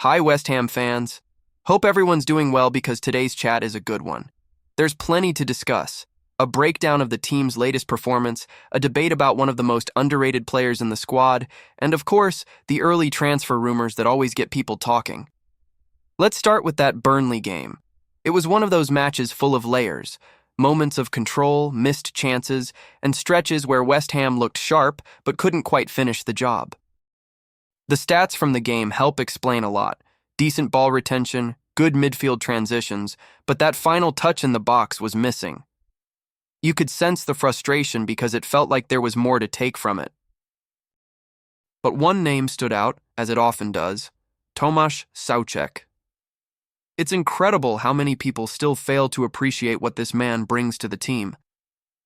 Hi, West Ham fans. Hope everyone's doing well because today's chat is a good one. There's plenty to discuss. A breakdown of the team's latest performance, a debate about one of the most underrated players in the squad, and of course, the early transfer rumors that always get people talking. Let's start with that Burnley game. It was one of those matches full of layers, moments of control, missed chances, and stretches where West Ham looked sharp but couldn't quite finish the job. The stats from the game help explain a lot. Decent ball retention, good midfield transitions, but that final touch in the box was missing. You could sense the frustration because it felt like there was more to take from it. But one name stood out, as it often does: Tomas Soucek. It's incredible how many people still fail to appreciate what this man brings to the team.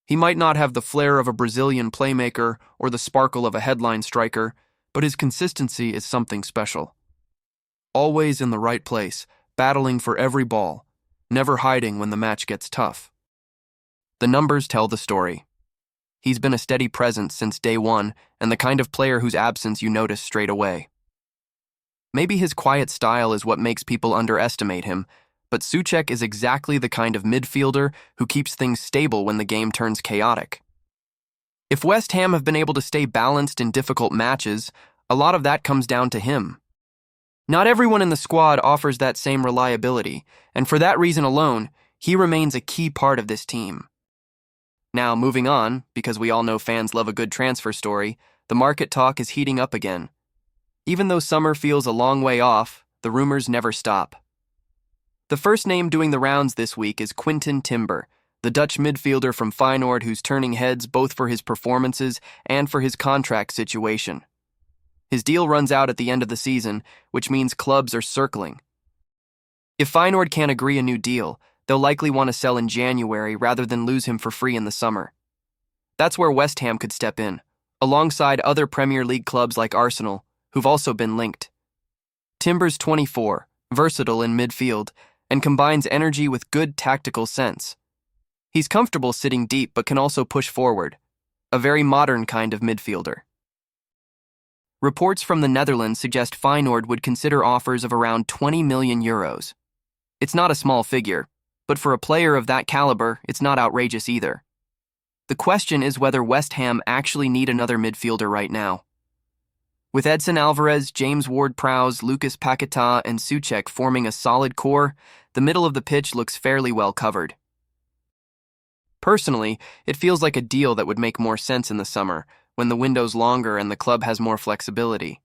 He might not have the flair of a Brazilian playmaker or the sparkle of a headline striker, but his consistency is something special. Always in the right place, battling for every ball, never hiding when the match gets tough. The numbers tell the story. He's been a steady presence since day one, and the kind of player whose absence you notice straight away. Maybe his quiet style is what makes people underestimate him, but Soucek is exactly the kind of midfielder who keeps things stable when the game turns chaotic. If West Ham have been able to stay balanced in difficult matches, a lot of that comes down to him. Not everyone in the squad offers that same reliability, and for that reason alone, he remains a key part of this team. Now, moving on, because we all know fans love a good transfer story, the market talk is heating up again. Even though summer feels a long way off, the rumors never stop. The first name doing the rounds this week is Quinten Timber, the Dutch midfielder from Feyenoord who's turning heads both for his performances and for his contract situation. His deal runs out at the end of the season, which means clubs are circling. If Feyenoord can't agree a new deal, they'll likely want to sell in January rather than lose him for free in the summer. That's where West Ham could step in, alongside other Premier League clubs like Arsenal, who've also been linked. Timber's 24, versatile in midfield, and combines energy with good tactical sense. He's comfortable sitting deep but can also push forward, a very modern kind of midfielder. Reports from the Netherlands suggest Feyenoord would consider offers of around 20 million euros. It's not a small figure, but for a player of that caliber, it's not outrageous either. The question is whether West Ham actually need another midfielder right now. With Edson Alvarez, James Ward-Prowse, Lucas Paquetá, and Soucek forming a solid core, the middle of the pitch looks fairly well covered. Personally, it feels like a deal that would make more sense in the summer, when the window's longer and the club has more flexibility.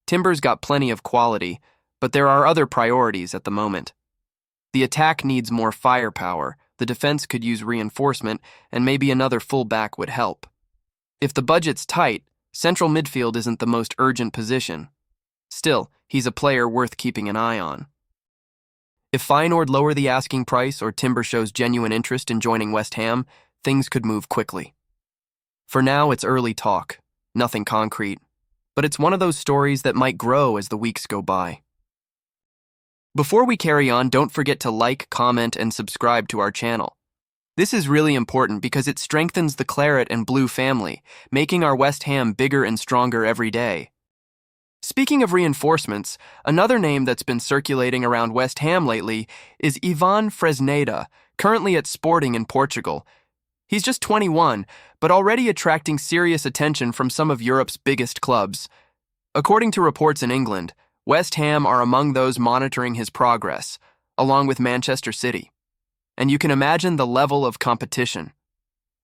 Timber's got plenty of quality, but there are other priorities at the moment. The attack needs more firepower, the defense could use reinforcement, and maybe another full-back would help. If the budget's tight, central midfield isn't the most urgent position. Still, he's a player worth keeping an eye on. If Feyenoord lower the asking price or Timber shows genuine interest in joining West Ham, things could move quickly. For now, it's early talk, nothing concrete, but it's one of those stories that might grow as the weeks go by. Before we carry on, don't forget to like, comment, and subscribe to our channel. This is really important because it strengthens the Claret and Blue family, making our West Ham bigger and stronger every day. Speaking of reinforcements, another name that's been circulating around West Ham lately is Ivan Fresneda, currently at Sporting in Portugal. He's just 21, but already attracting serious attention from some of Europe's biggest clubs. According to reports in England, West Ham are among those monitoring his progress, along with Manchester City. And you can imagine the level of competition.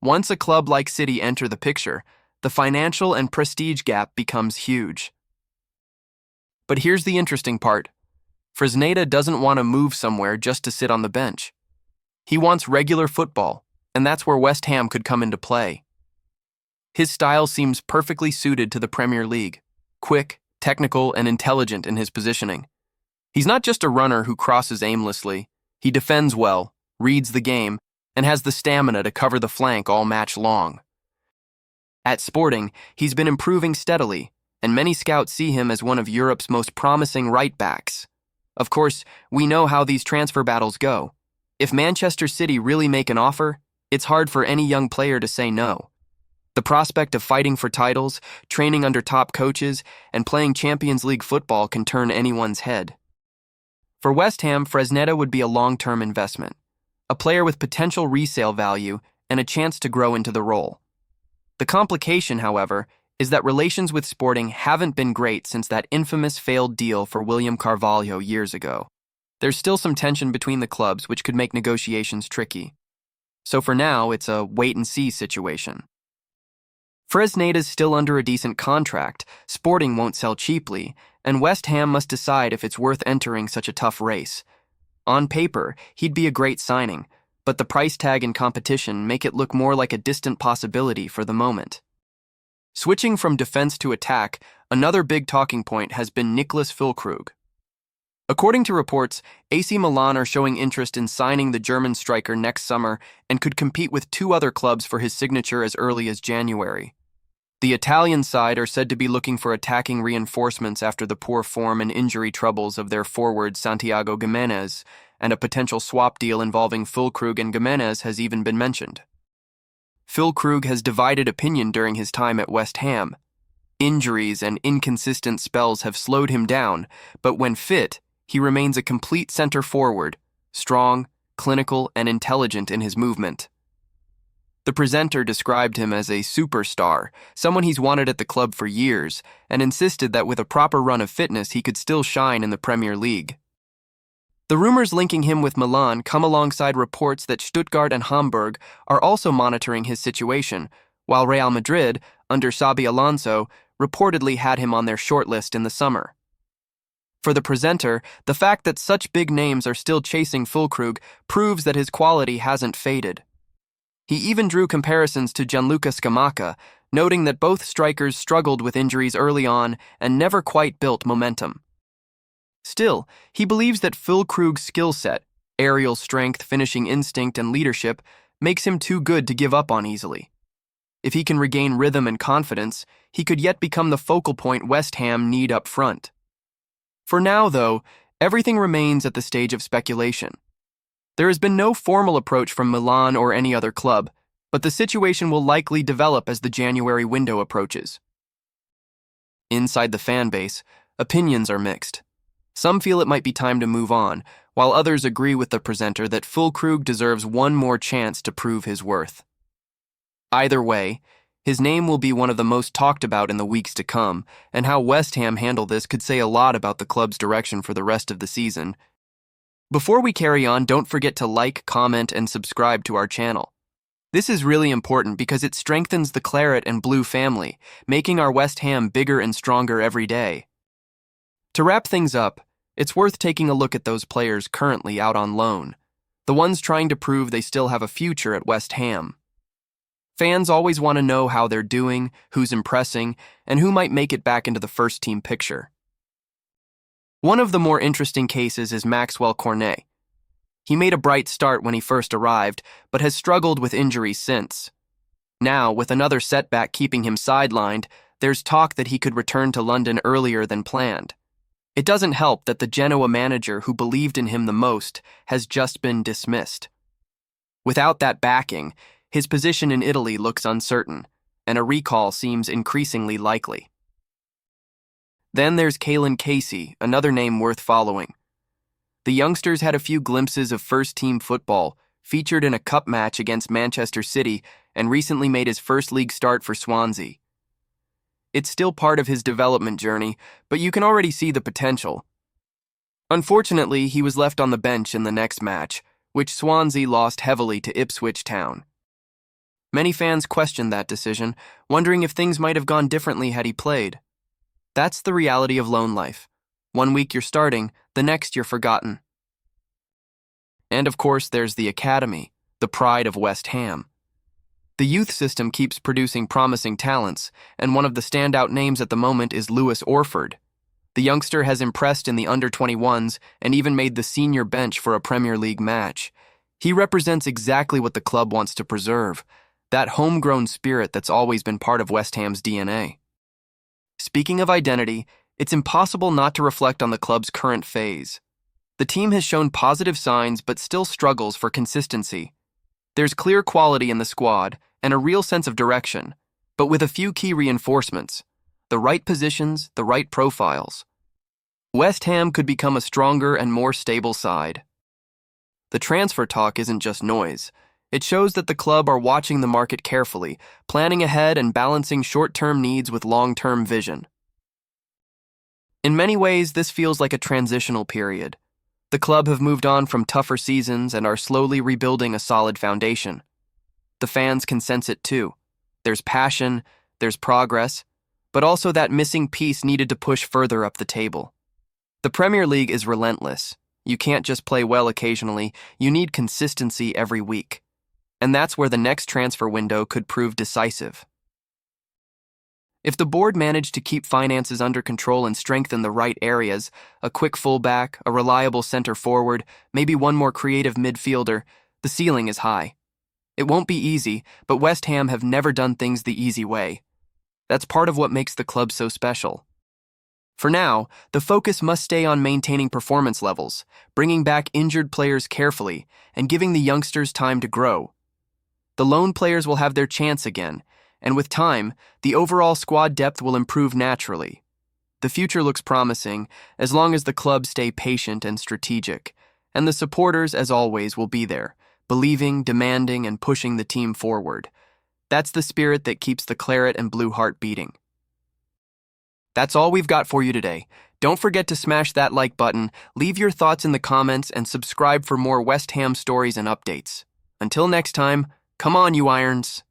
Once a club like City enter the picture, the financial and prestige gap becomes huge. But here's the interesting part. Fresneda doesn't want to move somewhere just to sit on the bench. He wants regular football, and that's where West Ham could come into play. His style seems perfectly suited to the Premier League, quick, technical, and intelligent in his positioning. He's not just a runner who crosses aimlessly. He defends well, reads the game, and has the stamina to cover the flank all match long. At Sporting, he's been improving steadily, and many scouts see him as one of Europe's most promising right-backs. Of course, we know how these transfer battles go. If Manchester City really make an offer, it's hard for any young player to say no. The prospect of fighting for titles, training under top coaches, and playing Champions League football can turn anyone's head. For West Ham, Fresneda would be a long-term investment, a player with potential resale value and a chance to grow into the role. The complication, however, is that relations with Sporting haven't been great since that infamous failed deal for William Carvalho years ago. There's still some tension between the clubs, which could make negotiations tricky. So for now, it's a wait-and-see situation. Fresneda's still under a decent contract, Sporting won't sell cheaply, and West Ham must decide if it's worth entering such a tough race. On paper, he'd be a great signing, but the price tag and competition make it look more like a distant possibility for the moment. Switching from defense to attack, another big talking point has been Niklas Fullkrug. According to reports, AC Milan are showing interest in signing the German striker next summer and could compete with 2 other clubs for his signature as early as January. The Italian side are said to be looking for attacking reinforcements after the poor form and injury troubles of their forward Santiago Giménez, and a potential swap deal involving Fullkrug and Giménez has even been mentioned. Fullkrug has divided opinion during his time at West Ham. Injuries and inconsistent spells have slowed him down, but when fit, he remains a complete center forward, strong, clinical, and intelligent in his movement. The presenter described him as a superstar, someone he's wanted at the club for years, and insisted that with a proper run of fitness he could still shine in the Premier League. The rumors linking him with Milan come alongside reports that Stuttgart and Hamburg are also monitoring his situation, while Real Madrid, under Xabi Alonso, reportedly had him on their shortlist in the summer. For the presenter, the fact that such big names are still chasing Fullkrug proves that his quality hasn't faded. He even drew comparisons to Gianluca Scamacca, noting that both strikers struggled with injuries early on and never quite built momentum. Still, he believes that Fullkrug's skill set, aerial strength, finishing instinct, and leadership makes him too good to give up on easily. If he can regain rhythm and confidence, he could yet become the focal point West Ham need up front. For now, though, everything remains at the stage of speculation. There has been no formal approach from Milan or any other club, but the situation will likely develop as the January window approaches. Inside the fan base, opinions are mixed. Some feel it might be time to move on, while others agree with the presenter that Fullkrug deserves one more chance to prove his worth. Either way, his name will be one of the most talked about in the weeks to come, and how West Ham handle this could say a lot about the club's direction for the rest of the season. Before we carry on, don't forget to like, comment, and subscribe to our channel. This is really important because it strengthens the Claret and Blue family, making our West Ham bigger and stronger every day. To wrap things up, it's worth taking a look at those players currently out on loan, the ones trying to prove they still have a future at West Ham. Fans always want to know how they're doing, who's impressing, and who might make it back into the first-team picture. One of the more interesting cases is Maxwell Cornet. He made a bright start when he first arrived, but has struggled with injuries since. Now, with another setback keeping him sidelined, there's talk that he could return to London earlier than planned. It doesn't help that the Genoa manager who believed in him the most has just been dismissed. Without that backing, his position in Italy looks uncertain, and a recall seems increasingly likely. Then there's Kalen Casey, another name worth following. The youngsters had a few glimpses of first-team football, featured in a cup match against Manchester City, and recently made his first league start for Swansea. It's still part of his development journey, but you can already see the potential. Unfortunately, he was left on the bench in the next match, which Swansea lost heavily to Ipswich Town. Many fans questioned that decision, wondering if things might have gone differently had he played. That's the reality of loan life. One week you're starting, the next you're forgotten. And of course, there's the academy, the pride of West Ham. The youth system keeps producing promising talents, and one of the standout names at the moment is Lewis Orford. The youngster has impressed in the under-21s and even made the senior bench for a Premier League match. He represents exactly what the club wants to preserve, that homegrown spirit that's always been part of West Ham's DNA. Speaking of identity, it's impossible not to reflect on the club's current phase. The team has shown positive signs but still struggles for consistency. There's clear quality in the squad and a real sense of direction, but with a few key reinforcements, the right positions, the right profiles, West Ham could become a stronger and more stable side. The transfer talk isn't just noise. It shows that the club are watching the market carefully, planning ahead and balancing short-term needs with long-term vision. In many ways, this feels like a transitional period. The club have moved on from tougher seasons and are slowly rebuilding a solid foundation. The fans can sense it too. There's passion, there's progress, but also that missing piece needed to push further up the table. The Premier League is relentless. You can't just play well occasionally, you need consistency every week. And that's where the next transfer window could prove decisive. If the board managed to keep finances under control and strengthen the right areas, a quick fullback, a reliable center forward, maybe one more creative midfielder, the ceiling is high. It won't be easy, but West Ham have never done things the easy way. That's part of what makes the club so special. For now, the focus must stay on maintaining performance levels, bringing back injured players carefully, and giving the youngsters time to grow. The loan players will have their chance again, and with time, the overall squad depth will improve naturally. The future looks promising, as long as the club stay patient and strategic, and the supporters, as always, will be there, believing, demanding, and pushing the team forward. That's the spirit that keeps the claret and blue heart beating. That's all we've got for you today. Don't forget to smash that like button, leave your thoughts in the comments, and subscribe for more West Ham stories and updates. Until next time, come on, you Irons!